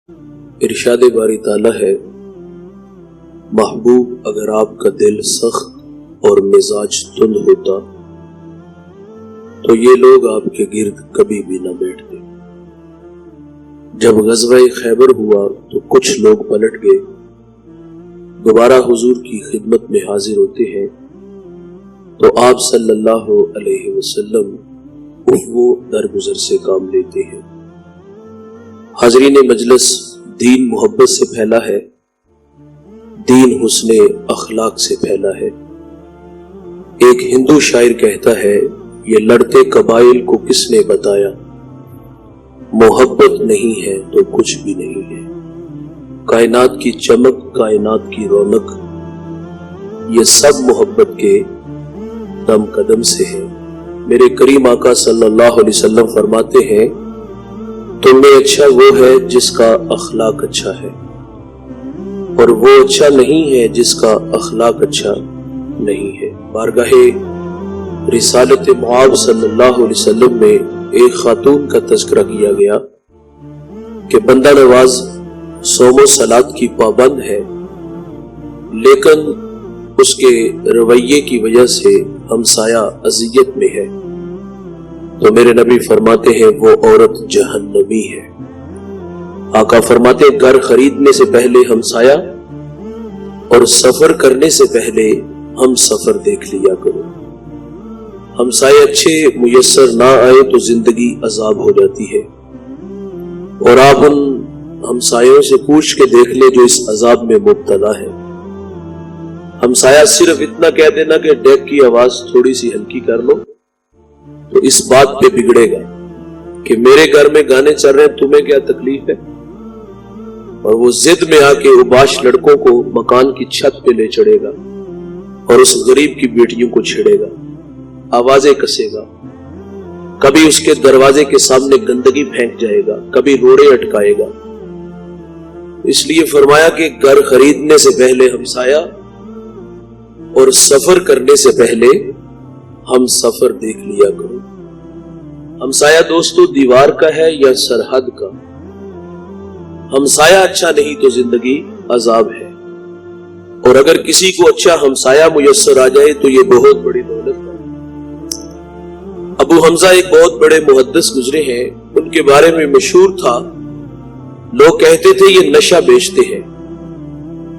ارشاد باری تعالیٰ ہے، محبوب اگر آپ کا دل سخت اور مزاج تند ہوتا تو یہ لوگ آپ کے گرد کبھی بھی نہ بیٹھتے۔ جب غزوہ خیبر ہوا تو کچھ لوگ پلٹ گئے، دوبارہ حضور کی خدمت میں حاضر ہوتے ہیں تو آپ صلی اللہ علیہ وسلم وہ درگزر سے کام لیتے ہیں۔ حاضرین مجلس، دین محبت سے پھیلا ہے، دین حسن اخلاق سے پھیلا ہے۔ ایک ہندو شاعر کہتا ہے، یہ لڑتے قبائل کو کس نے بتایا، محبت نہیں ہے تو کچھ بھی نہیں ہے۔ کائنات کی چمک، کائنات کی رونق، یہ سب محبت کے دم قدم سے ہے۔ میرے کریم آقا صلی اللہ علیہ وسلم فرماتے ہیں، تم میں اچھا وہ ہے جس کا اخلاق اچھا ہے، اور وہ اچھا نہیں ہے جس کا اخلاق اچھا نہیں ہے۔ بارگاہ رسالت معاب صلی اللہ علیہ وسلم میں ایک خاتون کا تذکرہ کیا گیا کہ بندہ نواز صوم و صلات کی پابند ہے، لیکن اس کے رویے کی وجہ سے ہمسایہ اذیت میں ہے، تو میرے نبی فرماتے ہیں وہ عورت جہنمی ہے۔ آقا فرماتے ہیں، گھر خریدنے سے پہلے ہمسایہ اور سفر کرنے سے پہلے ہم سفر دیکھ لیا کرو۔ ہمسائے اچھے میسر نہ آئے تو زندگی عذاب ہو جاتی ہے، اور آپ ان ہمسایوں سے پوچھ کے دیکھ لیں جو اس عذاب میں مبتلا ہے۔ ہمسایہ صرف اتنا کہہ دینا کہ ڈیک کی آواز تھوڑی سی ہلکی کر لو، تو اس بات پہ بگڑے گا کہ میرے گھر میں گانے چل رہے ہیں، تمہیں کیا تکلیف ہے، اور وہ ضد میں آ کے اوباش لڑکوں کو مکان کی چھت پہ لے چڑھے گا اور اس غریب کی بیٹیوں کو چھیڑے گا، آوازیں کسے گا، کبھی اس کے دروازے کے سامنے گندگی پھینک جائے گا، کبھی روڑے اٹکائے گا۔ اس لیے فرمایا کہ گھر خریدنے سے پہلے ہمسایہ اور سفر کرنے سے پہلے ہم سفر دیکھ لیا کرو۔ ہمسایہ دوستو دیوار کا ہے یا سرحد کا؟ ہمسایہ اچھا نہیں تو زندگی عذاب ہے، اور اگر کسی کو اچھا ہمسایہ میسر آ جائے تو یہ بہت بڑی دولت ہے۔ ابو حمزہ ایک بہت بڑے محدث گزرے ہیں، ان کے بارے میں مشہور تھا، لوگ کہتے تھے یہ نشہ بیچتے ہیں۔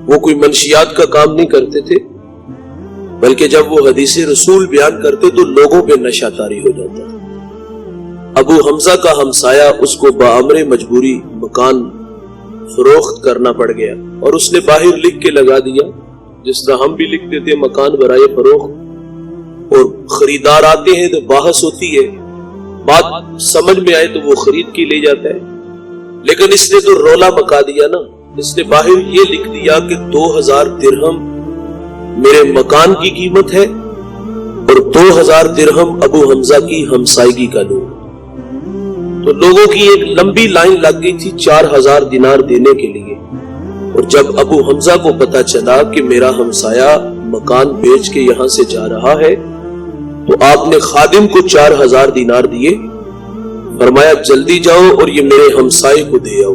وہ کوئی منشیات کا کام نہیں کرتے تھے، بلکہ جب وہ حدیث رسول بیان کرتے تو لوگوں پہ نشہ طاری ہو جاتا تھا۔ ابو حمزہ کا ہمسایہ اس کو بامر مجبوری مکان فروخت کرنا پڑ گیا، اور اس نے باہر لکھ کے لگا دیا، جس طرح ہم بھی لکھتے تھے مکان برائے فروخت، اور خریدار آتے ہیں تو بحث ہوتی ہے، بات سمجھ میں آئے تو وہ خرید کے لے جاتا ہے۔ لیکن اس نے تو رولا مکا دیا نا، اس نے باہر یہ لکھ دیا کہ 2000 درہم میرے مکان کی قیمت ہے، اور 2000 درہم ابو حمزہ کی ہمسائیگی کا لون۔ تو لوگوں کی ایک لمبی لائن لگ گئی تھی 4000 دینار دینے کے لیے، اور جب ابو حمزہ کو پتا چلا کہ میرا ہمسایہ مکان بیچ کے یہاں سے جا رہا ہے، تو آپ نے خادم کو 4000 دینار دیے، فرمایا جلدی جاؤ اور یہ میرے ہمسائے کو دے آؤ،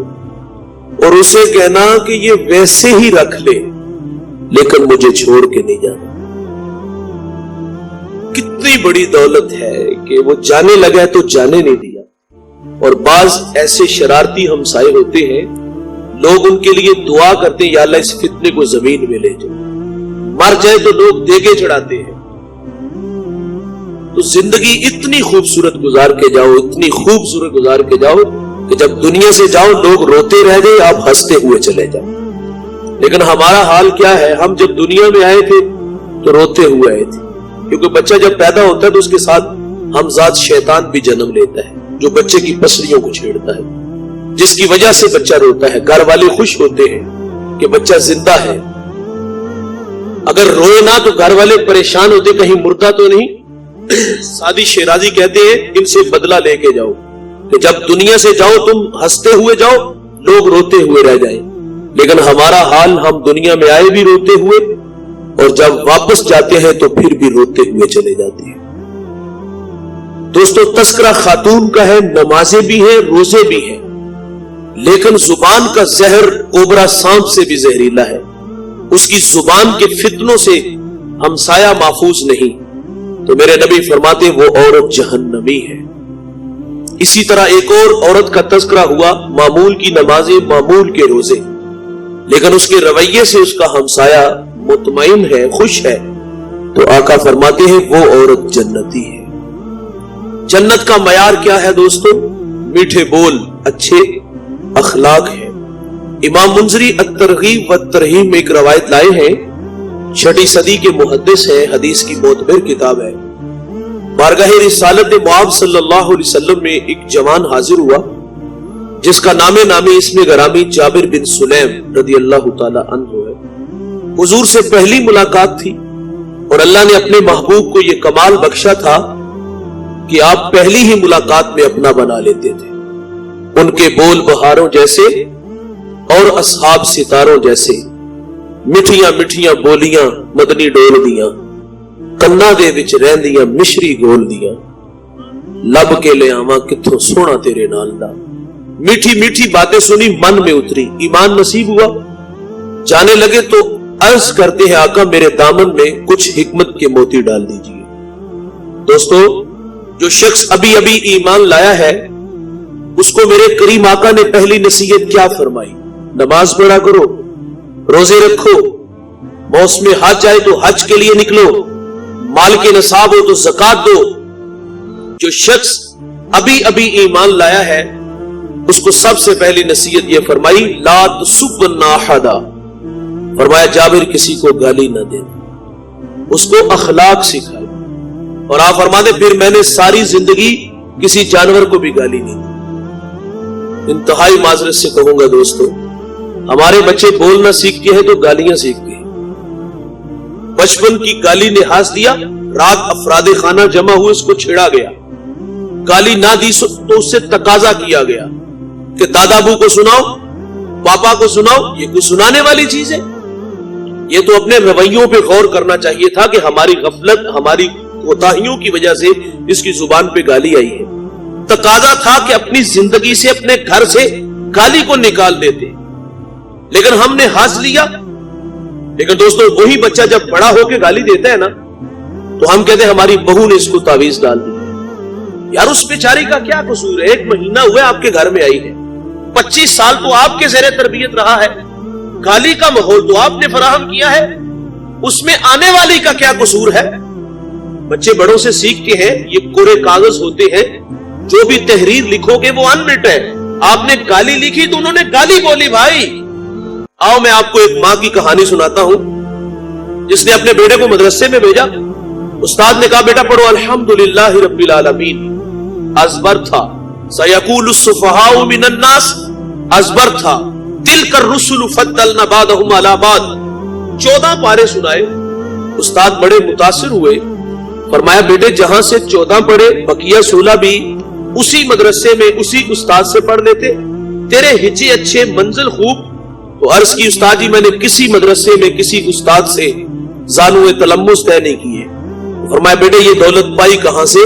اور اسے کہنا کہ یہ ویسے ہی رکھ لے لیکن مجھے چھوڑ کے نہیں جانا۔ کتنی بڑی دولت ہے کہ وہ جانے لگا تو جانے نہیں دیا۔ اور بعض ایسے شرارتی ہمسائے ہوتے ہیں، لوگ ان کے لیے دعا کرتے ہیں، یا اللہ اس فتنے کو زمین میں لے جائے، مر جائے تو لوگ دیگے چڑھاتے ہیں۔ تو زندگی اتنی خوبصورت گزار کے جاؤ، اتنی خوبصورت گزار کے جاؤ کہ جب دنیا سے جاؤ لوگ روتے رہ جائیں، آپ ہنستے ہوئے چلے جاؤ۔ لیکن ہمارا حال کیا ہے؟ ہم جب دنیا میں آئے تھے تو روتے ہوئے آئے تھے، کیونکہ بچہ جب پیدا ہوتا ہے تو اس کے ساتھ ہمزاد شیطان بھی جنم لیتا ہے، جو بچے کی پسلیوں کو چھیڑتا ہے، جس کی وجہ سے بچہ روتا ہے۔ گھر والے خوش ہوتے ہیں کہ بچہ زندہ ہے، اگر روئے نہ تو گھر والے پریشان ہوتے کہیں مردہ تو نہیں۔ سادی شیرازی کہتے ہیں ان سے بدلہ لے کے جاؤ، کہ جب دنیا سے جاؤ تم ہنستے ہوئے جاؤ، لوگ روتے ہوئے رہ جائیں۔ لیکن ہمارا حال، ہم دنیا میں آئے بھی روتے ہوئے، اور جب واپس جاتے ہیں تو پھر بھی روتے ہوئے چلے جاتے ہیں۔ دوستو تذکرہ خاتون کا ہے، نمازیں بھی ہیں، روزے بھی ہیں، لیکن زبان کا زہر کوبرا سانپ سے بھی زہریلا ہے، اس کی زبان کے فتنوں سے ہمسایہ محفوظ نہیں، تو میرے نبی فرماتے وہ عورت جہنمی ہے۔ اسی طرح ایک اور عورت کا تذکرہ ہوا، معمول کی نمازیں، معمول کے روزے، لیکن اس کے رویے سے اس کا ہمسایہ مطمئن ہے، خوش ہے، تو آقا فرماتے ہیں وہ عورت جنتی ہے۔ جنت کا معیار کیا ہے دوستو؟ میٹھے بول، اچھے اخلاق ہے۔ امام منذری الترغیب والترہیب میں ایک روایت لائے ہیں، 6 صدی کے محدث ہیں، حدیث کی معتبر کتاب ہے۔ بارگاہ رسالت معاب صلی اللہ علیہ وسلم میں ایک جوان حاضر ہوا جس کا نامی اسم گرامی جابر بن سلیم رضی اللہ تعالی عنہ ہے۔ حضور سے پہلی ملاقات تھی اور اللہ نے اپنے محبوب کو یہ کمال بخشا تھا کہ آپ پہلی ہی ملاقات میں اپنا بنا لیتے تھے۔ ان کے بول بہاروں جیسے اور اصحاب ستاروں جیسے، مٹھیاں مٹھیاں بولیاں مدنی ڈول دیاں، کنا دے وچ رہندیاں مشری گول دیاں، لب کے لے آواں کتھوں سونا تیرے نال دا۔ میٹھی میٹھی باتیں سنی، من میں اتری، ایمان نصیب ہوا۔ جانے لگے تو عرض کرتے ہیں آقا میرے دامن میں کچھ حکمت کے موتی ڈال دیجئے۔ دوستو، جو شخص ابھی ابھی ایمان لایا ہے اس کو میرے کریم آقا نے پہلی نصیحت کیا فرمائی؟ نماز پڑھا کرو، روزے رکھو، موسم حج آئے تو حج کے لیے نکلو، مال کے نصاب ہو تو زکات دو۔ جو شخص ابھی ابھی ایمان لایا ہے اس کو سب سے پہلی نصیحت یہ فرمائی، لا تسبن احدا، فرمایا جابر کسی کو گالی نہ دے، اس کو اخلاق سکھائے۔ اور آپ فرماتے پھر میں نے ساری زندگی کسی جانور کو بھی گالی نہیں دی۔ انتہائی معذرت سے کہوں گا دوستو، ہمارے بچے بولنا سیکھتے ہیں تو گالیاں سیکھتے ہیں۔ بچپن کی گالی نے ہانس دیا، رات افراد خانہ جمع ہوئے اس کو چھیڑا گیا، گالی نہ دی تو اس سے تقاضا کیا گیا کہ دادا ابو کو سناؤ، پاپا کو سناؤ۔ یہ کوئی سنانے والی چیز ہے؟ یہ تو اپنے رویوں پہ غور کرنا چاہیے تھا کہ ہماری غفلت، ہماری کوتاہیوں کی وجہ سے اس کی زبان پہ گالی آئی ہے۔ تقاضا تھا کہ اپنی زندگی سے، اپنے گھر سے گالی کو نکال دیتے، لیکن ہم نے ہانس لیا۔ لیکن دوستو وہی بچہ جب بڑا ہو کے گالی دیتا ہے نا تو ہم کہتے ہیں ہماری بہو نے اس کو تعویذ ڈال دی ہے۔ یار اس بیچاری کا کیا قصور ہے؟ 1 مہینہ ہوا آپ کے گھر میں آئی ہے، 25 سال تو آپ کے زیر تربیت رہا ہے، گالی کا ماحول تو آپ نے فراہم کیا ہے، اس میں آنے والی کا کیا قصور ہے؟ بچے بڑوں سے سیکھتے ہیں، یہ کورے کاغذ ہوتے ہیں، جو بھی تحریر لکھو گے وہ unwritten ہے۔ آپ نے گالی لکھی تو انہوں نے گالی بولی۔ بھائی آؤ میں آپ کو ایک ماں کی کہانی سناتا ہوں جس نے اپنے بیٹے کو مدرسے میں بھیجا۔ استاد نے کہا بیٹا پڑھو الحمدللہ رب العالمین، ازبر تھا سیقول السفہاء من الناس، ازبر تھا تلک الرسل فضلنا بعضهم علی بعض، 14 پارے سنائے۔ استاد بڑے متاثر ہوئے، فرمایا بیٹے جہاں سے 14 پڑھے بقیہ 16 بھی اسی مدرسے میں اسی استاد سے پڑھ لیتے، تیرے ہجے اچھے منزل خوب۔ تو عرض کی استاد جی میں نے کسی مدرسے میں کسی استاد سے زانوے تلمس طے نہیں کیے۔ فرمایا بیٹے یہ دولت پائی کہاں سے؟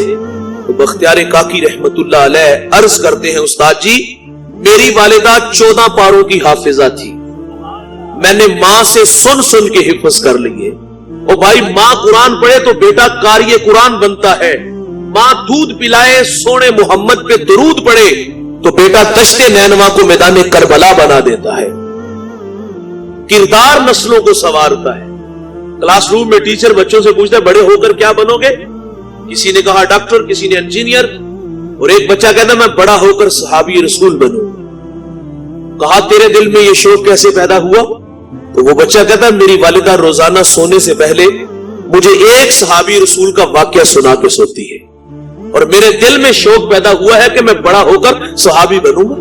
تو بختیار کاکی رحمت اللہ علیہ عرض کرتے ہیں استاد جی میری والدہ 14 پاروں کی حافظہ تھی، میں نے ماں سے سن سن کے حفظ کر لیے۔ اور بھائی ماں قرآن پڑھے تو بیٹا قاری قرآن بنتا ہے، ماں دودھ پلائے سونے محمد پہ درود پڑھے تو بیٹا دشت نینوا کو میدان کربلا بنا دیتا ہے۔ کردار نسلوں کو سنوارتا ہے۔ کلاس روم میں ٹیچر بچوں سے پوچھتا ہے بڑے ہو کر کیا بنو گے؟ کسی نے کہا ڈاکٹر، کسی نے انجینئر، اور ایک بچہ کہتا میں بڑا ہو کر صحابی رسول بنوں۔ کہا تیرے دل میں یہ شوق کیسے پیدا ہوا؟ تو وہ بچہ کہتا ہے میری والدہ روزانہ سونے سے پہلے مجھے ایک صحابی رسول کا واقعہ سنا کے سوتی ہے اور میرے دل میں شوق پیدا ہوا ہے کہ میں بڑا ہو کر صحابی بنوں گا۔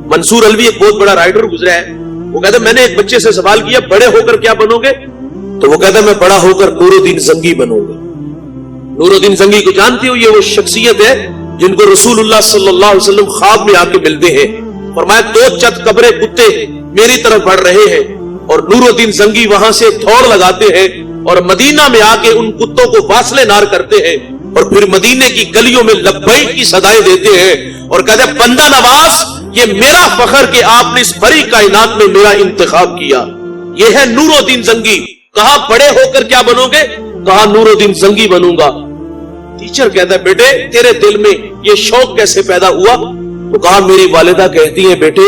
منصور الوی ایک بہت بڑا رائٹر گزرا ہے، وہ کہتا ہے میں نے ایک بچے سے سوال کیا بڑے ہو کر کیا بنو گے؟ تو وہ کہتا ہے میں بڑا ہو کر نور الدین زنگی بنوں گا۔ نور الدین زنگی کو جانتے ہو؟ یہ وہ شخصیت ہے جن کو رسول اللہ صلی اللہ علیہ وسلم خواب میں آ کے ملتے ہیں، فرمایا 2 چت قبرے کتے میری طرف بڑھ رہے ہیں اور نور الدین زنگی وہاں سے دوڑ لگاتے ہیں اور مدینہ میں آ کے ان کتوں کو واصلے نار کرتے ہیں اور پھر مدینے کی گلیوں میں لبیک کی صدائیں دیتے ہیں اور کہتے ہیں بندہ نواز یہ میرا فخر کہ آپ نے اس بڑی کائنات میں میرا انتخاب کیا. یہ ہے نور الدین زنگی. کہا بڑے ہو کر کیا بنو گے؟ کہا نور الدین زنگی بنوں گا. ٹیچر کہتا ہے بیٹے تیرے دل میں یہ شوق کیسے پیدا ہوا؟ تو کہا میری والدہ کہتی ہے بیٹے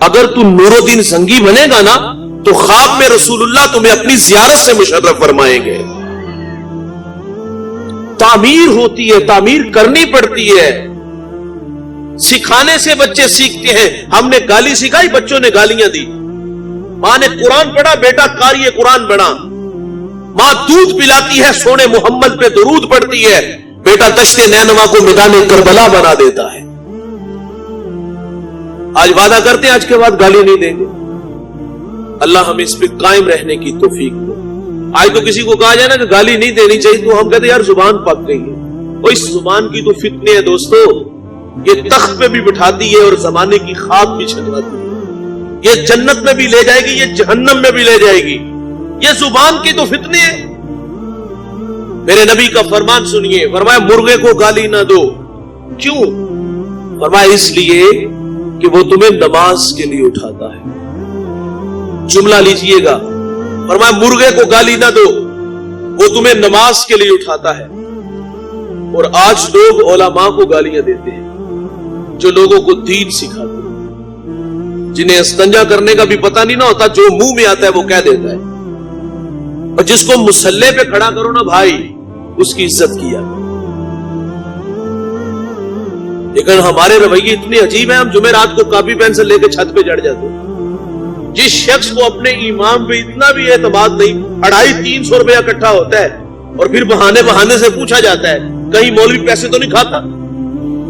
اگر تو نور الدین زنگی بنے گا نا تو خواب میں رسول اللہ تمہیں اپنی زیارت سے مشرف فرمائیں گے. تعمیر ہوتی ہے, تعمیر کرنی پڑتی ہے. سکھانے سے بچے سیکھتے ہیں. ہم نے گالی سکھائی, بچوں نے گالیاں دی. ماں نے قرآن پڑھا, بیٹا قاری قرآن بنا. ماں دودھ پلاتی ہے, سونے محمد پہ درود پڑھتی ہے, بیٹا دشت نینوا کو میدان کربلا بنا دیتا ہے. آج وعدہ کرتے ہیں آج کے بعد گالی نہیں دیں گے. اللہ ہمیں اس پہ قائم رہنے کی توفیق دے. آج تو کسی کو کہا جائے نا کہ گالی نہیں دینی چاہیے تو ہم کہتے ہیں یار زبان پک گئی ہے. اور اس زبان کی تو فتنے ہے دوستو, یہ تخت پہ بھی بٹھاتی ہے اور زمانے کی خاک بھی چھلواتی ہے. یہ جنت میں بھی لے جائے گی, یہ جہنم میں بھی لے جائے گی. یہ زبان کی تو فتنے ہے. میرے نبی کا فرمان سنیے, فرمایا مرغے کو گالی نہ دو. کیوں؟ فرمایا اس لیے کہ وہ تمہیں نماز کے لیے اٹھاتا ہے. جملہ لیجئے گا, فرمایا مرغے کو گالی نہ دو, وہ تمہیں نماز کے لیے اٹھاتا ہے. اور آج لوگ علماء کو گالیاں دیتے ہیں جو لوگوں کو دین سکھاتے ہیں, جنہیں استنجا کرنے کا بھی پتہ نہیں نہ ہوتا, جو منہ میں آتا ہے وہ کہہ دیتا ہے. اور جس کو مصلے پہ کھڑا کرو نا بھائی اس کی عزت کیا. لیکن ہمارے رویے اتنے عجیب ہیں, ہم جمعرات کو کاپی پینسل لے کے چھت پہ چڑھ جاتے ہیں. جس شخص کو اپنے امام پہ اتنا بھی اعتماد نہیں, 250-300 روپیہ اکٹھا ہوتا ہے اور پھر بہانے سے پوچھا جاتا ہے کہیں مولوی پیسے تو نہیں کھاتا.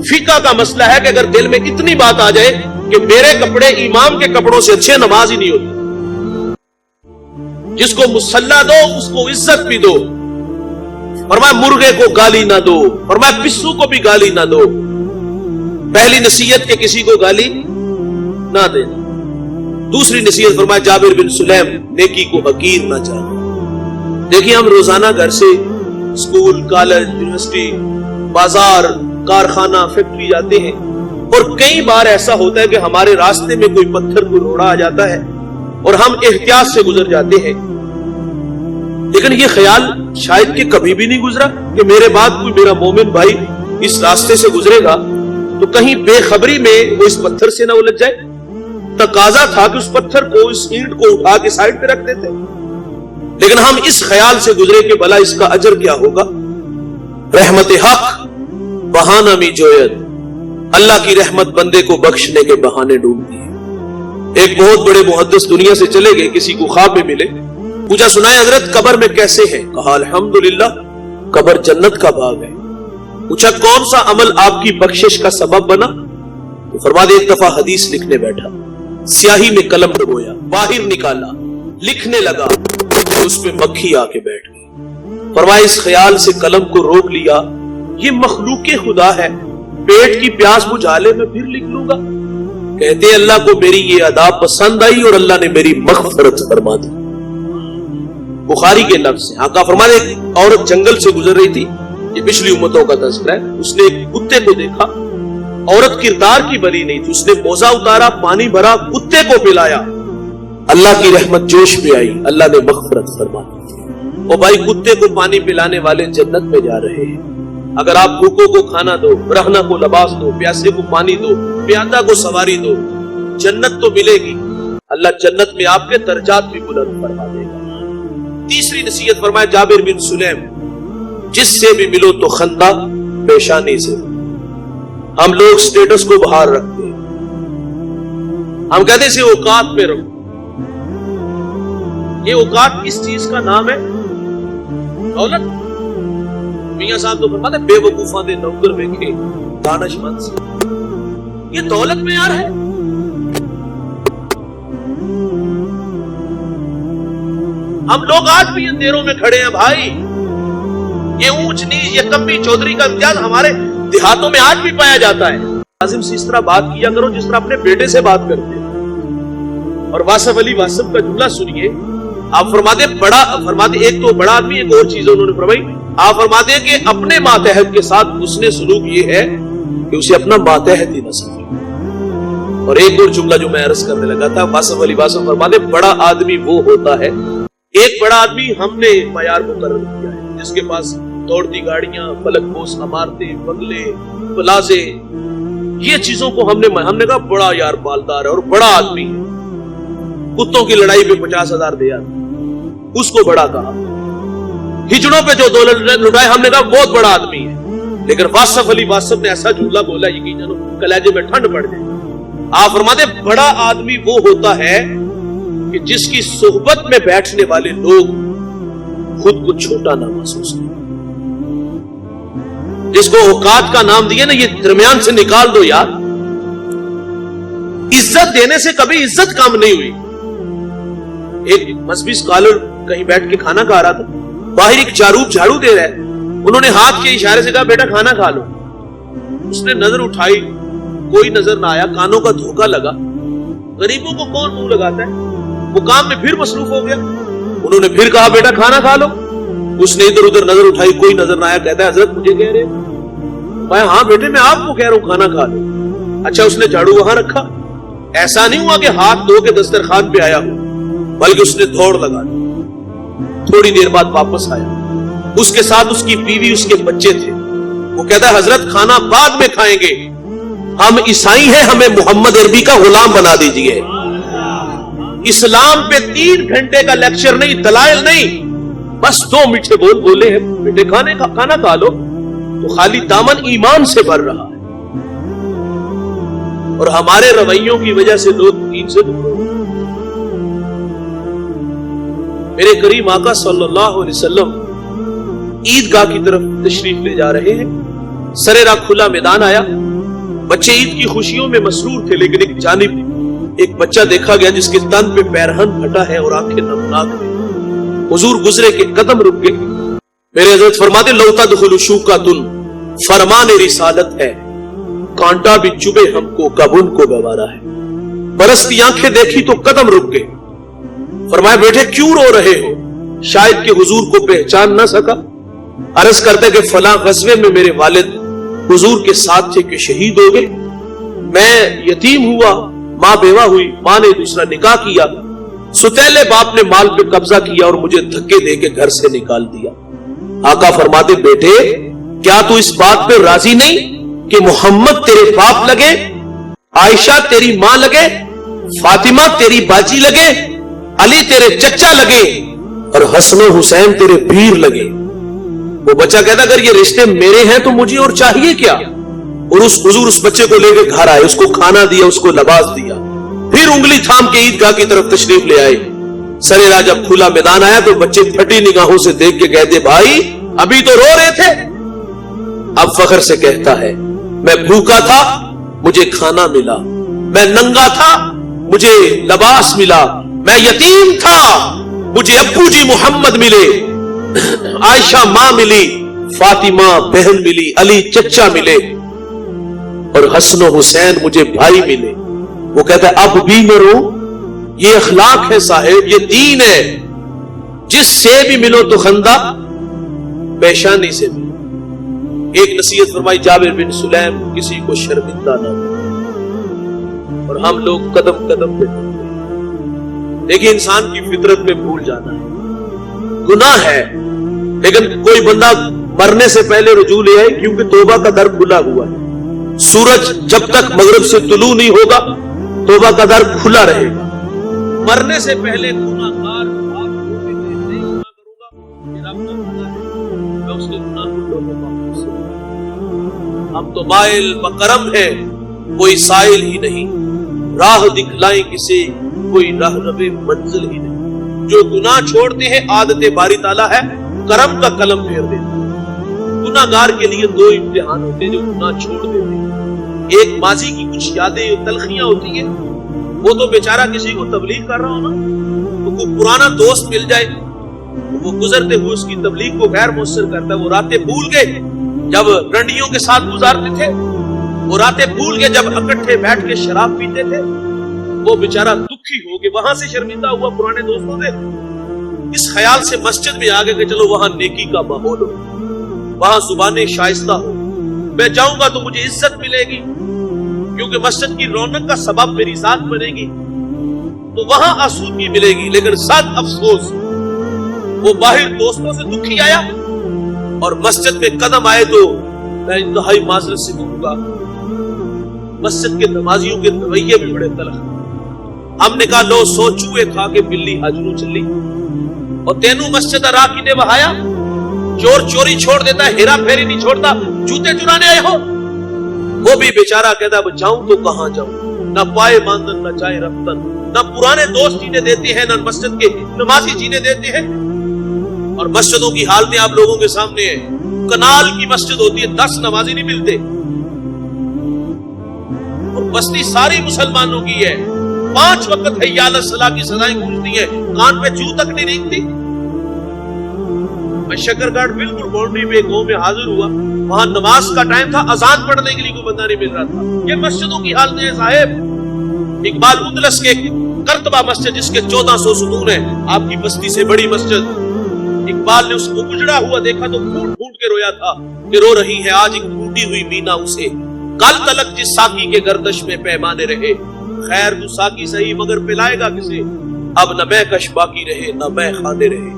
فقہ کا مسئلہ ہے کہ اگر دل میں اتنی بات آ جائے کہ میرے کپڑے امام کے کپڑوں سے اچھے, نماز ہی نہیں ہوتی. جس کو مصلی دو اس کو عزت بھی دو. فرمایا مرغے کو گالی نہ دو, فرمایا پسو کو بھی گالی نہ دو. پہلی نصیحت کہ کسی کو گالی نہ دینا. دوسری نصیحت فرمایا جابر بن سلیم نیکی کو حقیر نہ جانا. دیکھیں ہم روزانہ گھر سے اسکول, کالج, یونیورسٹی, بازار, کارخانہ, فیکٹری جاتے ہیں اور کئی بار ایسا ہوتا ہے کہ ہمارے راستے میں کوئی پتھر, کوئی روڑا آ جاتا ہے اور ہم احتیاط سے گزر جاتے ہیں. لیکن یہ خیال شاید کہ کبھی بھی نہیں گزرا کہ میرے بعد کوئی میرا مومن بھائی اس راستے سے گزرے گا تو کہیں بے خبری میں وہ اس پتھر سے نہ الجھ جائے. تقاضا تھا کہ اس پتھر کو, اس اینٹ کو اٹھا کے سائڈ پہ رکھ دیتے, لیکن ہم اس خیال سے گزرے کہ بھلا اس کا اجر کیا ہوگا. رحمت حق بہانہ می جوید, اللہ کی رحمت بندے کو بخشنے کے بہانے ڈھونڈتی ہے. ایک بہت بڑے محدث دنیا سے چلے گئے, کسی کو خواب میں ملے, پوچھا سنائے حضرت قبر میں کیسے ہیں؟ کہا الحمدللہ قبر جنت کا باغ ہے. پوچھا کون سا عمل آپ کی بخشش کا سبب بنا؟ تو فرما دے ایک دفعہ حدیث لکھنے بیٹھا, سیاہی میں قلم ڈبویا, باہر نکالا, لکھنے لگا, اس پہ مکھی آ کے بیٹھ گئی. فرمایا اس خیال سے قلم کو روک لیا یہ مخلوق خدا ہے, پیٹ کی پیاس بجھا لے میں پھر لکھ لوں گا. کہتے ہیں اللہ کو میری یہ ادا پسند آئی اور اللہ نے میری مغفرت فرما دی. بخاری کے لفظ ہیں, آقا فرماتے ایک عورت جنگل سے گزر رہی تھی, یہ پچھلی امتوں کا تذکرہ ہے. اس نے ایک کتے کو دیکھا, عورت کردار کی بری نہیں تھی, اس نے موزہ اتارا, پانی بھرا, کتے کو پلایا. اللہ کی رحمت جوش میں آئی, اللہ نے مغفرت فرما دی. اور بھائی کتے کو پانی پلانے والے جنت میں جا رہے ہیں. اگر آپ بھوکوں کو کھانا دو, رہنا کو لباس دو, پیاسے کو پانی دو, پیادہ کو سواری دو, جنت تو ملے گی. اللہ جنت میں آپ کے درجات بھی بلند فرما دے گا. تیسری نصیحت فرمائے جابر بن سلیم, جس سے بھی ملو تو خندہ پیشانی سے. ہم لوگ سٹیٹس کو باہر رکھتے ہیں, ہم کہتے ہیں اوقات پہ رکھو. یہ اوقات کس چیز کا نام ہے؟ دولت. میاں صاحب تو فرماتے بے وقوفاں دے نوکر ویکھے دانش مند سے. یہ دولت معیار ہے؟ ہم لوگ آج بھی اندھیروں میں کھڑے ہیں بھائی. یہ اونچ نیچ, یہ کمی چودھری کا امتیاز ہمارے دیہاتوں میں آج بھی پایا جاتا ہے. لازم سے اس طرح بات کیا کرو جس طرح اپنے بیٹے سے بات کرتے ہیں. اور واصف علی واصف کا جملہ سنیے, آپ فرماتے ایک تو بڑا آدمی, ایک اور چیز انہوں نے فرمائی. آپ فرماتے ہیں کہ اپنے ماتحت کے ساتھ اس نے سلوک یہ ہے کہ اسے اپنا ماتحت ہی نہ سمجھے. اور ایک اور جملہ جو میں عرض کرنے لگا تھا، واصف علی واصف فرماتے بڑا آدمی وہ ہوتا ہے، ایک بڑا آدمی ہم نے معیار مقرر کیا ہے جس کے پاس دوڑتی گاڑیاں، فلک بوس عمارتیں، بنگلے، پلازے، یہ چیزوں کو ہم نے کہا بڑا یار بالدار ہے اور بڑا آدمی ہے، کتوں کی لڑائی پہ 50,000 دیا، اس کو بڑا کہا، ہجڑوں پہ جو دولت لٹائے ہم نے کہا بہت بڑا آدمی ہے۔ لیکن واصف علی واصف نے ایسا جملہ بولا یقیناً کلیجے میں ٹھنڈ پڑ جائے۔ آپ فرماتے بڑا آدمی وہ ہوتا ہے کہ جس کی صحبت میں بیٹھنے والے لوگ خود کو چھوٹا نہ محسوس کریں، جس کو اوقات کا نام دیا نا، یہ درمیان سے نکال دو یار۔ عزت دینے سے کبھی عزت کم نہیں ہوئی۔ ایک مذہبی اسکالر کہیں بیٹھ کے کھانا کھا رہا تھا، باہر ایک جاروب جھاڑو دے رہا ہے، انہوں نے ہاتھ کے اشارے سے کہا بیٹا کھانا کھا لو۔ اس نے نظر اٹھائی، کوئی نظر نہ آیا، کانوں کا دھوکا لگا۔ غریبوں کو کون منہ لگاتا ہے؟ وہ کام میں پھر مصروف ہو گیا۔ انہوں نے پھر کہا بیٹا کھانا کھا لو۔ اس نے ادھر ادھر نظر اٹھائی، کوئی نظر نہ آیا، کہتا ہے حضرت مجھے کہہ رہے میں ہاں بیٹے میں آپ کو کہہ رہا ہوں کھانا کھا لو۔ اچھا اس نے جھاڑو وہاں رکھا، ایسا نہیں ہوا کہ ہاتھ دھو کے دسترخوان پہ آیا ہو، بلکہ اس نے دوڑ لگا دی۔ تھوڑی دیر بعد واپس آیا، اس کے ساتھ اس کی بیوی، اس کے بچے تھے۔ وہ کہتا ہے حضرت کھانا بعد میں کھائیں گے، ہم عیسائی ہیں، ہمیں محمد عربی کا غلام بنا دیجئے۔ اسلام پہ 3 گھنٹے کا لیکچر نہیں، دلائل نہیں، بس 2 میٹھے بول بولے ہیں، بیٹے کھانا کھا لو، تو خالی دامن ایمان سے بھر رہا ہے۔ اور ہمارے رویوں کی وجہ سے لوگ دین سے دور ہو۔ میرے کریم آقا صلی اللہ علیہ وسلم عیدگاہ کی طرف تشریف لے جا رہے ہیں، سرے راہ کھلا میدان آیا، بچے عید کی خوشیوں میں مسرور تھے، لیکن ایک جانب ایک بچہ دیکھا گیا جس کے تن پہ پیرہن پھٹا ہے اور آنکھیں نمناک ہیں۔ حضور گزرے کے قدم رک گئے۔ میرے حضرت فرماتے لو تدخل شوکۃ، فرمان رسالت ہے، کانٹا بھی چبھے ہم کو کب ان کو گوارا ہے۔ برستی آنکھیں دیکھی تو قدم رک گئے۔ فرمایا بیٹے کیوں رو رہے ہو؟ شاید کہ حضور کو پہچان نہ سکا۔ عرض کرتے کہ فلاں غزوے میں میرے والد حضور کے ساتھ تھے کہ شہید ہو گئے، میں یتیم ہوا، ماں بیوہ ہوئی، ماں نے دوسرا نکاح کیا، ستیلے باپ نے مال پہ قبضہ کیا اور مجھے دھکے دے کے گھر سے نکال دیا۔ آقا فرماتے بیٹے کیا تو اس بات پہ راضی نہیں کہ محمد تیرے باپ لگے، عائشہ تیری ماں لگے، فاطمہ تیری باجی لگے، علی تیرے چچا لگے اور حسن و حسین تیرے پیر لگے؟ وہ بچہ کہتا اگر یہ رشتے میرے ہیں تو مجھے اور چاہیے کیا؟ اور حضور اس بچے کو لے کے گھر آئے، اس کو کھانا دیا، اس کو لباس دیا، پھر انگلی تھام کے عیدگاہ کی طرف تشریف لے آئے۔ سرے راہ جب کھلا میدان آیا تو بچے پھٹی نگاہوں سے دیکھ کے کہتے بھائی ابھی تو رو رہے تھے۔ اب فخر سے کہتا ہے میں بھوکا تھا مجھے کھانا ملا، میں ننگا تھا مجھے لباس ملا، میں یتیم تھا مجھے ابو جی محمد ملے، عائشہ ماں ملی، فاطمہ بہن ملی، علی چچا ملے اور حسن و حسین مجھے بھائی ملے۔ وہ کہتا ہے اب بھی میں رو؟ یہ اخلاق ہے صاحب، یہ دین ہے۔ جس سے بھی ملو تو خندہ پیشانی سے ملو۔ ایک نصیحت فرمائی جابر بن سلیم کسی کو شرمندہ نہ کرو، اور ہم لوگ قدم قدم پہ دیکھیں انسان کی فطرت میں بھول جانا ہے، گناہ ہے، لیکن کوئی بندہ مرنے سے پہلے رجوع لے آئے کیونکہ توبہ کا در کھلا ہوا ہے۔ سورج جب تک مغرب سے طلوع نہیں ہوگا توبہ کا در کھلا رہے گا۔ مرنے سے پہلے گناہگار نہیں گناہ کروں گا، میرا رب تو بھلا ہے، میں اس کے گناہ کو لوٹوں گا۔ ہم تو مائل بکرم ہے کوئی سائل ہی نہیں، راہ دکھلائیں کسے کوئی راہ رب منزل ہی نہیں۔ جو گناہ چھوڑتے ہیں عادت باری تعالیٰ ہے کرم کا قلم پھیر دیتا۔ گناہگار کے لیے 2 امتحان ہوتے ہیں جو گناہ چھوڑ دیتے ہیں۔ ایک ماضی کی کچھ یادیں تلخیاں ہوتی ہیں، وہ تو بیچارہ کسی کو تبلیغ کر رہا ہو نا، تو کوئی پرانا دوست مل جائے وہ گزرتے ہوئے اس کی تبلیغ کو غیر مؤثر کرتا ہے۔ وہ راتیں بھول گئے جب رنڈیوں کے ساتھ گزارتے تھے، وہ راتیں بھول گئے جب اکٹھے بیٹھ کے شراب پیتے تھے، وہ بیچارہ دکھی ہو گئے، وہاں سے شرمندہ ہوا پرانے دوستوں سے، اس خیال سے مسجد میں آگے کہ چلو وہاں نیکی کا ماحول ہو، وہاں زبانیں شائستہ ہو، میں جاؤں گا تو مجھے عزت ملے گی، کیونکہ مسجد کی رونق کا سبب میری ذات بنے گی تو وہاں آسودگی ملے گی. لیکن ساتھ افسوس وہ باہر دوستوں سے دکھی آیا اور مسجد میں قدم آئے تو میں انتہائی معذرت سے کہوں گا مسجد کے نمازیوں کے رویے بھی بڑے تلخ. ہم نے کہا لو سو چوہے کھا کے بلی حجرو چلی اور تینوں مسجد راکی نے بہایا. چور چوری چھوڑ دیتا ہے, ہیرا پھیری نہیں چھوڑتا. جوتے چرانے آئے ہو وہ بھی بیچارہ کہتا ہے جاؤں تو کہاں جاؤں, نہ پائے ماندن نہ جائے رفتن, نہ پرانے دوست جینے دیتے ہیں نہ مسجد کے نمازی جینے دیتے ہیں. اور مسجدوں کی حالتیں آپ لوگوں کے سامنے ہیں. کنال کی مسجد ہوتی ہے 10 نمازی نہیں ملتے اور بستی ساری مسلمانوں کی ہے. 5 وقت حی علی الصلاۃ کی سزائیں گونجتی ہیں, کان پہ جو تک نہیں رینگتی. میں شکرگڑھ بالکل باؤنڈری پہ گاؤں میں حاضر ہوا, وہاں نماز کا ٹائم تھا, اذان پڑھنے کے لیے کوئی بندہ نہیں مل رہا تھا. یہ مسجدوں کی حالتیں ہیں صاحب. اقبال اندلس کے کرتبہ مسجد جس کے 1400 ستون ہیں, آپ کی بستی سے بڑی مسجد, اقبال نے اس کو اجڑا ہوا دیکھا تو پھوٹ پھوٹ کے رویا تھا کہ رو رہی ہے آج ایک ٹوٹی ہوئی مینا اسے, کل تلک جس ساقی کے گردش میں پیمانے رہے. خیر تو ساقی صحیح مگر پلائے گا کسے, اب نہ میں کش باقی رہے نہ میں خانے رہے.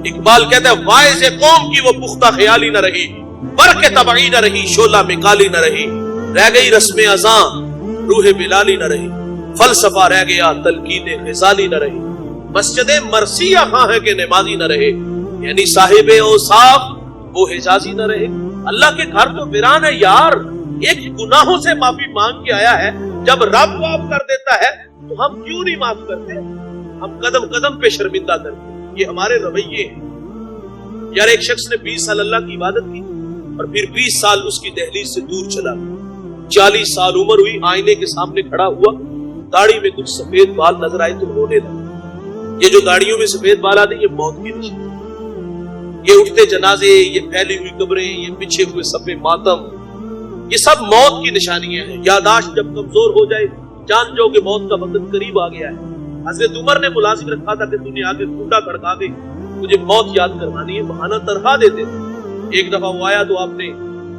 اقبال کہتا ہے وائز قوم کی وہ پختہ خیالی نہ رہی, برق تبعی نہ رہی, شعلہ میں کالی نہ رہی, رہ گئی رسم اذاں روح بلالی نہ رہی, فلسفہ رہ گیا تلقین غزالی نہ رہی. مسجد مرثیہ ہاں ہے کہ نمازی نہ رہے, یعنی صاحب اوصاف وہ حجازی نہ رہے. اللہ کے گھر تو ویران ہے یار. ایک گناہوں سے معافی مانگ کے آیا ہے, جب رب معاف کر دیتا ہے تو ہم کیوں نہیں معاف کرتے؟ ہم قدم قدم پہ شرمندہ کرتے. یہ ہمارے رویے ہیں یار. ایک شخص نے 20 سال اللہ کی عبادت کی اور پھر 20 سال اس کی دہلیز سے دور چلا. 40 سال عمر ہوئی, آئینے کے سامنے کھڑا ہوا, داڑھی میں کچھ سفید بال نظر آئے تو رونے لگا. یہ جو داڑھیوں میں سفید بال آتے یہ موت کی نشانی, یہ اٹھتے جنازے, یہ پھیلی ہوئی قبریں, یہ پیچھے ہوئے صفے ماتم, یہ سب موت کی نشانیاں ہیں. یاداشت جب کمزور ہو جائے جان جاؤ کہ موت کا وقت قریب آ گیا ہے. حضرت عمر نے ملازم رکھا تھا کہ دنیا آگے کنڈا کھڑکا کے مجھے موت یاد کروانی ہے, بہانہ تنخواہ دیتے. ایک دفعہ وہ آیا تو آپ نے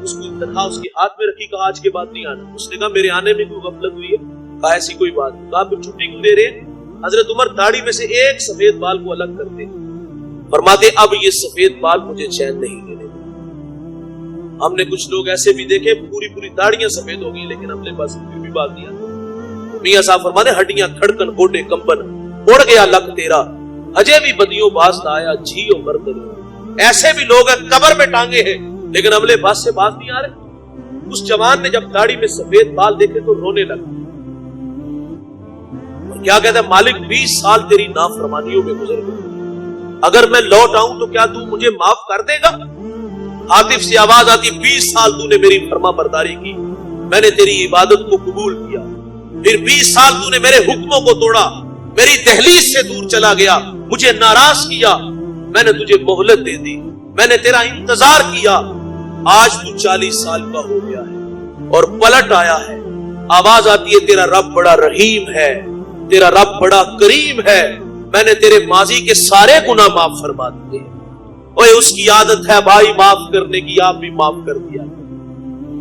اس کو تنخواہ اس کے ہاتھ میں رکھی, کہا آج کے بعد نہیں آنا. اس نے کہا میرے آنے میں کوئی غفلت ہوئی ہے؟ کہا ایسی کوئی بات نہیں. کہا پھر چھٹی کیوں دے رہے ہیں؟ حضرت عمر داڑھی میں سے ایک سفید بال کو الگ کرتے, فرماتے اب یہ سفید بال مجھے چین نہیں دینے. ہم نے کچھ لوگ ایسے بھی دیکھے پوری داڑیاں سفید ہو گئی لیکن ہم نے بس بھی بات دیا. میاں صاحب فرماتے ہڈیاں کھڑکن گوڈے کمبن اڑ گیا لک تیرا, اجے بھی بدیوں باز نہ آیا جھیو مرد. ایسے بھی لوگ ہیں قبر میں ٹانگے ہیں لیکن عملے باز سے باز نہیں آ رہے. اس جوان نے جب داڑھی میں سفید بال دیکھے تو رونے لگا. کیا کہتا ہے مالک 20 سال تیری نافرمانیوں میں گزر گئے, اگر میں لوٹ آؤں تو کیا تو مجھے معاف کر دے گا؟ عاطف سے آواز آتی 20 سال تو نے میری فرما برداری کی, میں نے تیری عبادت کو قبول کیا, پھر 20 سال تو نے میرے حکموں کو توڑا, میری دہلیز سے دور چلا گیا, مجھے ناراض کیا, میں نے تجھے مہلت دے دی, میں نے تیرا انتظار کیا, آج تو 40 سال کا ہو گیا ہے اور پلٹ آیا ہے. آواز آتی ہے تیرا رب بڑا رحیم ہے, تیرا رب بڑا کریم ہے, میں نے تیرے ماضی کے سارے گناہ معاف فرما دیے. اوے اس کی عادت ہے بھائی معاف کرنے کی, آپ بھی معاف کر دیا.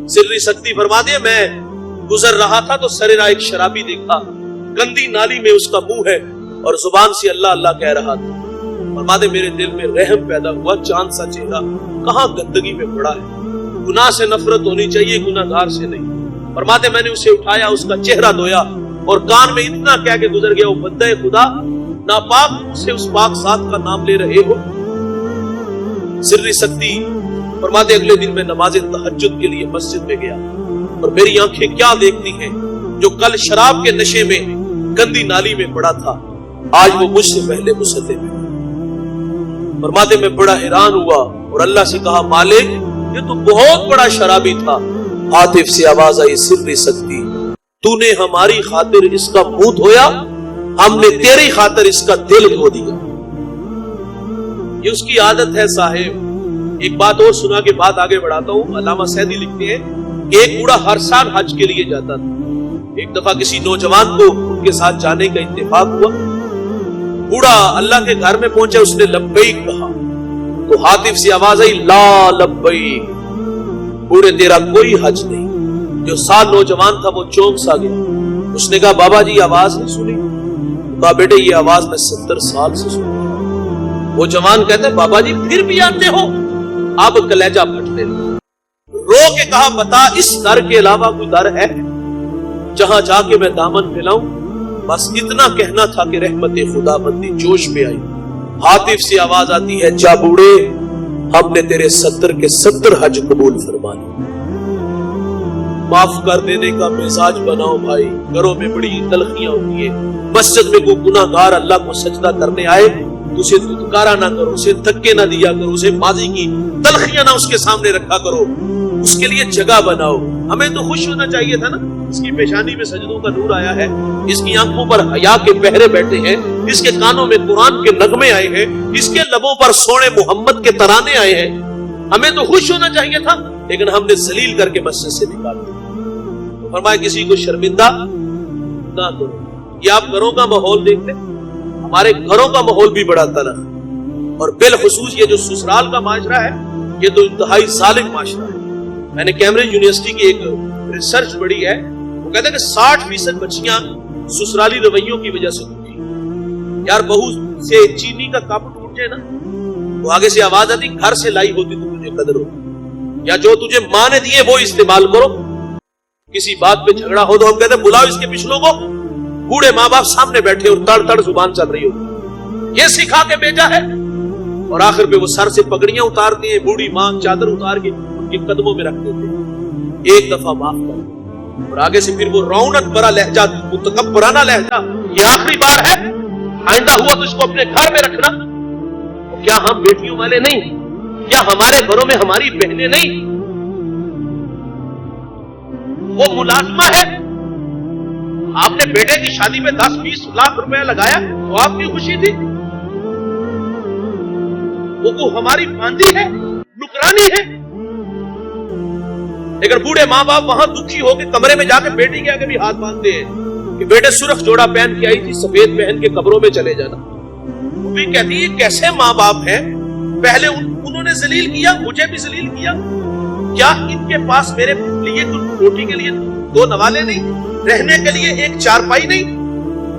سری سکتی فرما دے میں گزر رہا تھا تو سریرا ایک شرابی دیکھا, گندی نالی میں اس کا منہ ہے اور زبان سے اللہ اللہ کہہ رہا تھا. فرما دے میرے دل میں رحم پیدا ہوا, چاند سا چہرہ کہاں گندگی میں پڑا ہے. گناہ سے نفرت ہونی چاہیے, گناہگار سے نہیں. فرما دے میں نے اسے اٹھایا, اس کا چہرہ دھویا اور کان میں اتنا کہہ کے گزر گیا, وہ بندہ خدا ناپاک منہ سے اس پاک ذات کا نام لے رہے ہو. سری سکتی فرماتے اگلے دن میں نماز تہجد کے لیے مسجد میں گیا اور میری آنکھیں کیا دیکھتی ہیں, جو کل شراب کے نشے میں گندی نالی میں پڑا تھا آج وہ مجھ سے پہلے مصلی میں. فرماتے میں بڑا حیران ہوا اور اللہ سے کہا مالک یہ تو بہت بڑا شرابی تھا. عاطف سے آواز آئی سری سکتی تو نے ہماری خاطر اس کا منہ دھویا, ہم نے تیری خاطر اس کا دل دھو دیا. یہ اس کی عادت ہے صاحب. ایک بات اور سنا کے بات آگے بڑھاتا ہوں. علامہ سعدی لکھتے ہیں کہ ایک بوڑھا ہر سال حج کے لیے جاتا تھا. ایک دفعہ کسی نوجوان کو ان کے ساتھ جانے کا اتفاق ہوا. بوڑھا اللہ کے گھر میں پہنچا, اس نے لبیک کہا تو عاطف سے آواز آئی لا لبیک, بوڑھے تیرا کوئی حج نہیں, جو 7 نوجوان تھا وہ چونک سا گیا. اس نے کہا بابا جی آواز نہیں سنی؟ کہا بیٹے یہ آواز میں 70 سال سے سن رہا ہوں. وہ جوان کہتے ہیں بابا جی پھر بھی آتے ہو؟ اب کلیجہ پھٹنے لگا. رو کے کہا بتا اس در کے علاوہ کوئی در ہے جہاں جا کے میں دامن پھیلاؤں؟ بس اتنا کہنا تھا کہ رحمت خدا بندی جوش میں آئی. ہاتف سے آواز آتی ہے جا بوڑھے ہم نے تیرے 70 کے 70 حج قبول فرما لیے. معاف کر دینے کا مزاج بناؤ بھائی. گھروں میں بڑی تلخیاں ہوتی ہیں. مسجد میں کوئی گناہگار اللہ کو سجدہ کرنے آئے تو اسے دھتکارا نہ کرو, اسے دھکے نہ دیا کرو, اسے ماضی کی تلخیاں نہ اس کے سامنے رکھا کرو, اس کے لیے جگہ بناؤ. ہمیں تو خوش ہونا چاہیے تھا نا. اس کی پیشانی میں سجدوں کا نور آیا ہے, اس کی آنکھوں پر حیا کے پہرے بیٹھے ہیں, اس کے کانوں میں قرآن کے نغمے آئے ہیں, اس کے لبوں پر سونے محمد کے ترانے آئے ہیں. ہمیں تو خوش ہونا چاہیے تھا, لیکن ہم نے ذلیل کر کے مسجد سے نکال دیا. فرمایا کسی کو شرمندہ نہ کرو. یہ آپ گھروں کا ماحول دیکھ لیں, ہمارے گھروں کا ماحول بھی بڑا تلخ, اور بالخصوص یہ جو سسرال کا معاشرہ ہے یہ تو انتہائی ظالم معاشرہ ہے. میں نے کیمبرج یونیورسٹی کی ایک ریسرچ پڑھی ہے, وہ کہتے ہیں کہ 60% بچیاں سسرالی رویوں کی وجہ سے دکھی. یار بہو سے چینی کا کپ ٹوٹ جائے نا تو آگے سے آواز آتی گھر سے لائی ہوتی تو تجھے قدر ہو, یا جو تجھے ماں نے دیے وہ استعمال کرو. کسی بات پہ جھگڑا ہو تو ہم کہتے ہیں بلاؤ اس کے پچھلوں کو. بوڑھے ماں باپ سامنے بیٹھے اور تڑ تڑ زبان چل رہی ہوتی, یہ سکھا کے بھیجا ہے. اور آخر پہ وہ سر سے پگڑیاں اتارتی ہیں, بوڑھی ماں چادر اتار کے ان کے قدموں میں رکھ دیتے ہیں, ایک دفعہ معاف کر. اور آگے سے پھر وہ رونق برا لہجہ, متکبرانہ لہجہ, یہ آخری بار ہے, آئندہ ہوا تو اس کو اپنے گھر میں رکھنا. کیا ہم بیٹیوں والے نہیں؟ کیا ہمارے گھروں میں ہماری بہنیں نہیں؟ وہ ملازمہ ہے, آپ نے بیٹے کی شادی میں 10-20 لاکھ روپے لگایا تو آپ کی خوشی تھی. وہ ہماری باندھی ہے, نکرانی ہے. لیکن بوڑھے ماں باپ وہاں دکھی ہو کے کمرے میں جا کے بیٹی کے آگے بھی ہاتھ باندھتے ہیں کہ بیٹے سرخ جوڑا پہن کے آئی تھی, سفید پہن کے قبروں میں چلے جانا. وہ بھی کہتی ہے کیسے ماں باپ ہیں, پہلے انہوں نے ذلیل کیا, مجھے بھی ذلیل کیا. کیا ان کے پاس میرے لیے روٹی کے لیے 2 نوالے نہیں, رہنے کے لیے ایک چارپائی نہیں؟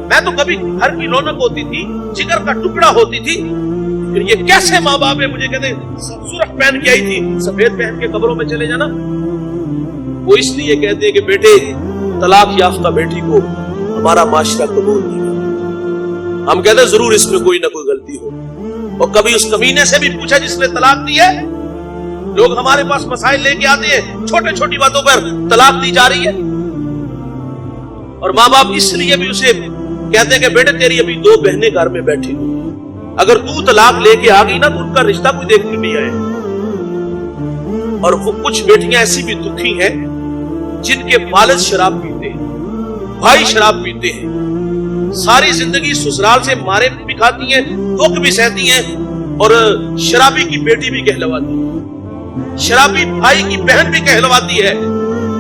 میں تو کبھی گھر کی رونق ہوتی تھی, جگر کا ٹکڑا ہوتی تھی. پھر یہ کیسے ماں باپ ہے, مجھے کہتے ہیں سرخ پہن کے آئی تھی, سفید پہن کے قبروں میں چلے جانا. وہ اس لیے کہتے ہیں کہ بیٹے طلاق یافتہ بیٹی کو ہمارا معاشرہ قبول نہیں کرتا. ہم کہتے ہیں ضرور اس میں کوئی نہ کوئی غلطی ہو, اور کبھی اس کمینے سے بھی پوچھا جس نے طلاق دی ہے. لوگ ہمارے پاس مسائل لے کے آتے ہیں, چھوٹے چھوٹی باتوں پر طلاق دی جا رہی ہے, اور ماں باپ اس لیے بھی اسے کہتے ہیں کہ بیٹے تیری ابھی 2 بہنیں گھر میں بیٹھی ہوئی, اگر تو طلاق لے کے آ گئی نا تو ان کا رشتہ کوئی دیکھنے نہیں آئے. اور وہ کچھ بیٹیاں ایسی بھی دکھی ہیں جن کے والد شراب پیتے ہیں, بھائی شراب پیتے ہیں, ساری زندگی سسرال سے مارے بھی کھاتی ہیں, دکھ بھی سہتی ہیں, اور شرابی کی بیٹی بھی کہلواتی ہے, شرابی بھائی کی بہن بھی کہلواتی ہے.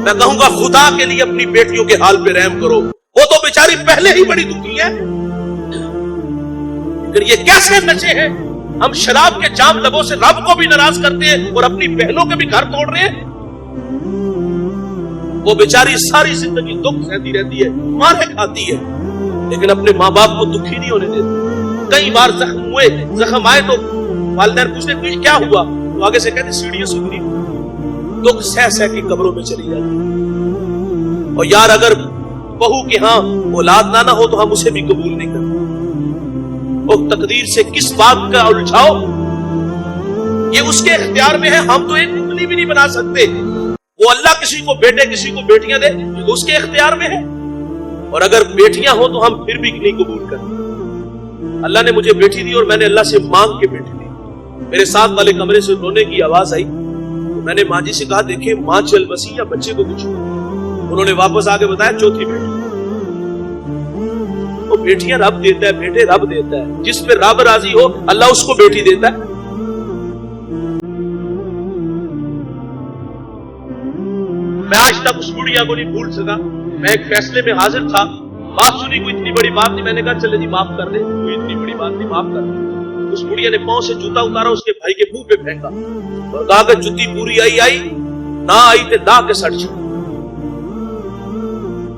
میں کہوں گا خدا کے لیے اپنی بیٹیوں کے حال پہ رحم کرو, وہ تو بیچاری پہلے ہی بڑی دکھی ہے. لیکن یہ کیسے نچے ہیں, ہم شراب کے جام لبوں سے رب کو بھی ناراض کرتے ہیں اور اپنی بہنوں کے بھی گھر توڑ رہے ہیں. وہ بیچاری ساری زندگی دکھ سہتی رہتی ہے, مارے کھاتی ہے, لیکن اپنے ماں باپ کو دکھی نہیں ہونے دیتی. کئی بار زخم آئے تو والدین پوچھتے کوئی کیا ہوا, تو آگے سے کہتے سیڑھیاں سدھری, دکھ سہ سہ کی قبروں میں چلی جاتی. اور یار اگر بہو کے ہاں اولاد نہ ہو تو ہم اسے بھی قبول نہیں کرتے. اور تقدیر سے کس بات کا الجھاؤ, یہ اس کے اختیار میں ہے, ہم تو ایک انگلی بھی نہیں بنا سکتے. وہ اللہ کسی کو بیٹے کسی کو بیٹیاں دے, یہ اس کے اختیار میں ہے. اور اگر بیٹیاں ہوں تو ہم پھر بھی نہیں قبول کرتے. اللہ نے مجھے بیٹی دی اور میں نے اللہ سے مانگ کے بیٹی دی. میرے ساتھ والے کمرے سے رونے کی آواز آئی, میں نے ماں جی سے کہا دیکھیں ماں چل بسی یا بچے کو کچھ. انہوں نے واپس آ کے بتایا 4تھی بیٹی. وہ بیٹیاں رب دیتا ہے, بیٹے رب دیتا ہے, جس پہ رب راضی ہو اللہ اس کو بیٹی دیتا ہے. میں آج تک اس بڑھیا کو نہیں بھول سکا. میں ایک فیصلے میں حاضر تھا, بات سنی, کوئی اتنی بڑی بات نہیں. میں نے کہا چلے جی معاف کر دیں, کوئی اتنی بڑی بات نہیں, معاف کر دیں. اس بڑھیا نے پاؤں سے جوتا اتارا, اس کے بھائی کے منہ پہ پھینکا اور کہا کہ جوتی پوری آئی نہ آئی تے دا کے سڑ چھوڑ.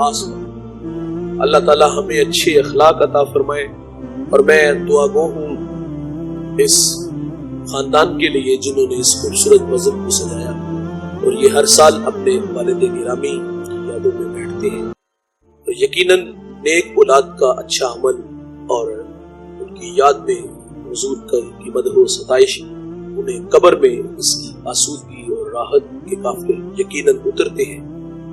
آسمان۔ اللہ تعالی ہمیں اچھے اخلاق عطا فرمائے، اور میں دعا گو ہوں اس خاندان کے لیے جنہوں نے اس خوبصورت مذہب کو سجایا، اور یہ ہر سال اپنے والد گرامی کی یادوں میں بیٹھتے ہیں، اور یقیناً نیک اولاد کا اچھا عمل اور ان کی یاد میں حضور کی مدح و ستائش انہیں قبر میں اس کی آسودگی اور راحت کے قافلے یقیناً اترتے ہیں۔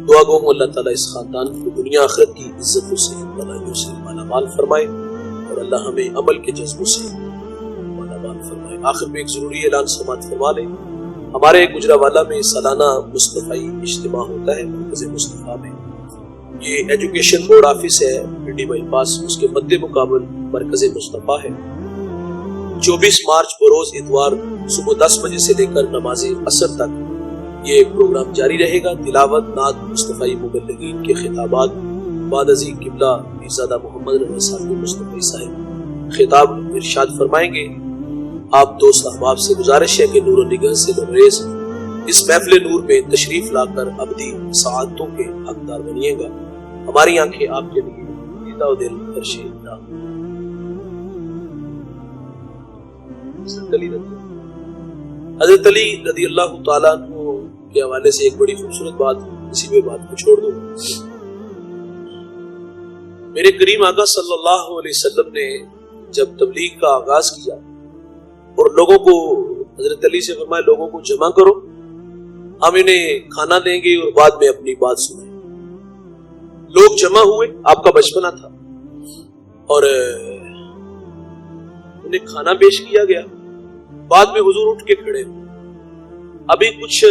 دعا گو ہوں اللہ تعالیٰ اس خاندان کو دنیا آخرت کی عزتوں سے بلائیوں سے مالا مال فرمائے، اور اللہ ہمیں عمل کے جذبوں سے مالا مال فرمائے۔ آخر میں ایک ضروری اعلان سماعت فرما لیں۔ ہمارے گجراوالا میں سالانہ مصطفی اجتماع ہوتا ہے مرکز مصطفیٰ میں۔ یہ ایجوکیشن بورڈ آفس ہے پنڈی بائی پاس، اس کے مد مقابل مرکز مصطفیٰ ہے۔ 24 مارچ بروز اتوار صبح 10 بجے سے لے کر نماز عصر تک یہ پروگرام جاری رہے گا۔ تلاوت، نعت، مصطفی مبلغین کے خطابات، بعد ازیں قبلہ پیرزادہ محمد رضا صاحب مصطفی صاحب خطاب ارشاد فرمائیں گے۔ آپ دوست احباب سے گزارش ہے کہ نور و نگہ سے لبریز اس محفل نور میں تشریف لا کر ابدی سعادتوں کے حقدار بنیے گا۔ ہماری آنکھیں آپ کے لیے دیدہ و دل فرش نام۔ حضرت علی رضی اللہ تعالیٰ عنہ کے حوالے سے ایک بڑی خوبصورت بات، اسی میں بات کو چھوڑ دوں۔ میرے کریم آقا صلی اللہ علیہ وسلم نے جب تبلیغ کا آغاز کیا اور لوگوں کو، حضرت علی سے فرمایا لوگوں کو جمع کرو، ہم انہیں کھانا دیں گے اور بعد میں اپنی بات سنیں۔ لوگ جمع ہوئے، آپ کا بچپنا تھا، اور انہیں کھانا پیش کیا گیا۔ بعد میں حضور اٹھ کے کھڑے ہوئے، ابھی کچھ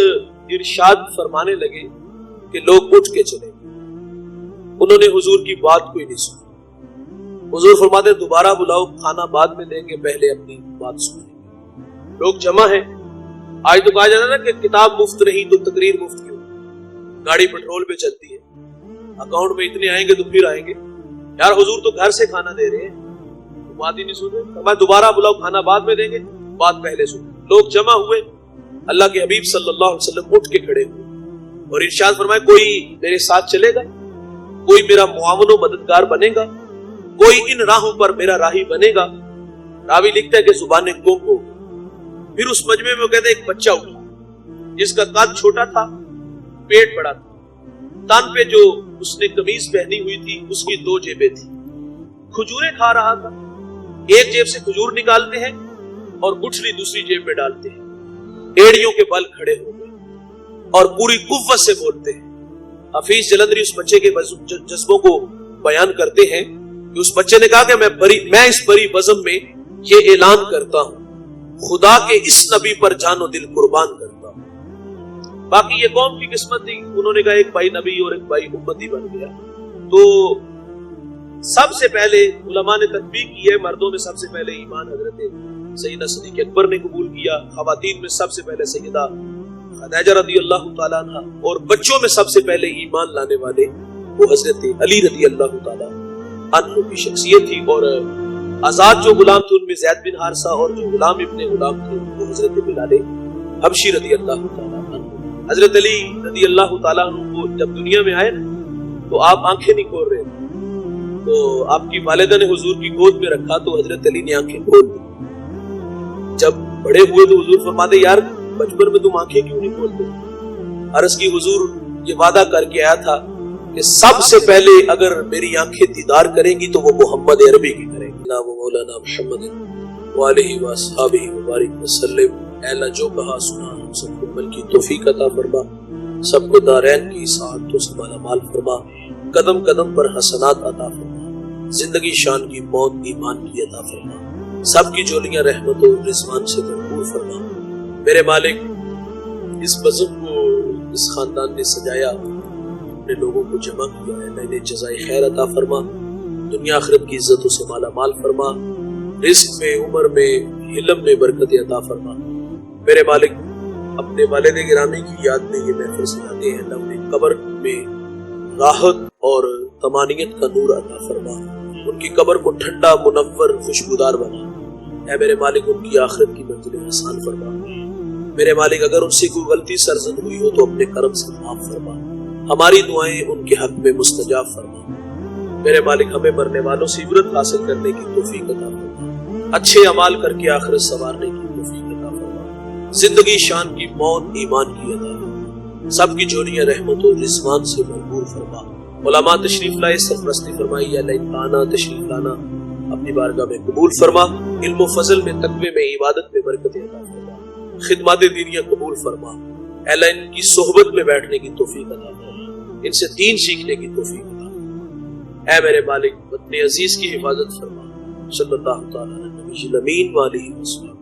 ارشاد فرمانے لگے کہ لوگ اٹھ کے چلے گئے۔ انہوں نے حضور کی بات کوئی نہیں سنی۔ حضور فرماتے دوبارہ بلاؤ، کھانا بعد میں دیں گے، پہلے اپنی بات سنیں گے۔ لوگ جمع ہیں۔ آج تو کہا جاتا ہے نا کہ کتاب مفت نہیں تو تقریر مفت کیوں؟ گاڑی پیٹرول پہ چلتی ہے، اکاؤنٹ میں اتنے آئیں گے تو پھر آئیں گے۔ یار حضور تو گھر سے کھانا دے رہے ہیں، بات ہی نہیں سن رہے۔ میں دوبارہ بلاؤ، کھانا بعد میں دیں گے، بات پہلے سن۔ لوگ جمع ہوئے، اللہ کے حبیب صلی اللہ علیہ وسلم اٹھ کے کھڑے ہوئے اور ارشاد فرمائے کوئی میرے ساتھ چلے گا، کوئی میرا معاون و مددگار بنے گا، کوئی ان راہوں پر میرا راہی بنے گا۔ راوی لکھتا ہے کہ زبانیں گنگ ہو گئی۔ پھر اس مجمع میں وہ کہتے ہیں ایک بچہ اٹھا جس کا قد چھوٹا تھا، پیٹ بڑا تھا، تن پہ جو اس نے قمیض پہنی ہوئی تھی اس کی 2 جیبیں تھی، کھجوریں کھا رہا تھا۔ ایک جیب سے کھجور نکالتے ہیں اور گٹھلی دوسری جیب میں ڈالتے ہیں، ایڑیوں کے بل کھڑے ہو گئے اور پوری قوت سے بولتے ہیں۔ حفیظ جلندری اس بچے کے جذبوں کو بیان کرتے ہیں کہ اس بچے نے کہا کہ میں اس بری بزم میں یہ اعلان کرتا ہوں، خدا کے اس نبی پر جان و دل قربان کرتا ہوں۔ باقی یہ قوم کی قسمت تھی، انہوں نے کہا ایک بھائی نبی اور ایک بھائی امتی بن گیا۔ تو سب سے پہلے علماء نے تطبیق کی ہے، مردوں میں سب سے پہلے ایمان حضرت سیدنا صدیق اکبر نے قبول کیا، خواتین میں سب سے پہلے سیدہ خدیجہ رضی اللہ تعالیٰ عنہ، اور بچوں میں سب سے پہلے ایمان لانے والے وہ حضرت علی رضی اللہ تعالیٰ عنہ کی شخصیت تھی۔ اور آزاد جو غلام تھے ان میں زید بن حارثہ، اور جو غلام ابن غلام تھے وہ حضرت بلال حبشی رضی اللہ تعالیٰ عنہ۔ حضرت علی رضی اللہ تعالیٰ عنہ کو جب دنیا میں آئے نا تو آپ آنکھیں نہیں کھول رہے تھے، تو آپ کی والدہ نے حضور کی گود میں رکھا تو حضرت علی نے آنکھیں کھول دی۔ جب بڑے ہوئے تو حضور فرماتے یار بچپن میں تم آنکھیں کیوں نہیں کھولتے؟ عرض کی حضور یہ وعدہ کر کے آیا تھا کہ سب سے پہلے اگر میری آنکھیں دیدار کریں گی تو وہ محمد عربی کی کریں گی۔ نا مولانا محمد وآلہ وصحبہ وبارک وسلم۔ اے اللہ جو کہا سنا ہم سب کو عمل کی توفیق عطا فرما، سب کو دارین کی سعادتوں سے مالا مال فرما، قدم قدم پر حسنات عطا فرما، زندگی شان کی، موت ایمان کی عطا فرما، سب کی جولیاں رحمت و رضوان سے بھرپور فرما۔ میرے مالک اس بزم کو اس خاندان نے سجایا، اپنے لوگوں کو جمع کیا ہے، انہیں جزائے خیر عطا فرما، دنیا آخرت کی عزتوں سے مالا مال فرما، رزق میں، عمر میں، علم میں برکت عطا فرما۔ میرے مالک اپنے والد گرامی کی یاد میں یہ محفل سجاتے ہیں، اللہ انہیں قبر میں راحت اور طمانینت کا نور عطا فرما، ان کی قبر کو ٹھنڈا، منور، خوشبودار بنا۔ اے میرے مالک ان کی آخرت کی منزل آسان فرما۔ میرے مالک اگر ان سے کوئی غلطی سرزد ہوئی ہو تو اپنے کرم سے معاف فرما۔ ہماری دعائیں ان کے حق میں مستجاب فرما۔ میرے مالک ہمیں مرنے والوں سے عبرت حاصل کرنے کی توفیق عطا فرما، اچھے اعمال کر کے آخرت سنوارنے کی توفیق عطا فرما، زندگی شان کی، موت ایمان کی عطا فرما، سب کی جوڑیاں رحمت و رضوان سے بھرپور فرما۔ علماء تشریف لائے، سرپرستی فرمائی، یا لائنا تشریف لانا اپنی بارگاہ میں قبول فرما، علم و فضل میں، تقوی میں، عبادت میں برکت عطا فرما، خدمات دینیہ قبول فرما، اے اللہ ان کی صحبت میں بیٹھنے کی توفیق عطا فرما، ان سے دین سیکھنے کی توفیق عطا فرما۔ اے میرے مالک وطن عزیز کی حفاظت فرما، صلی اللہ تعالی علیہ وسلم۔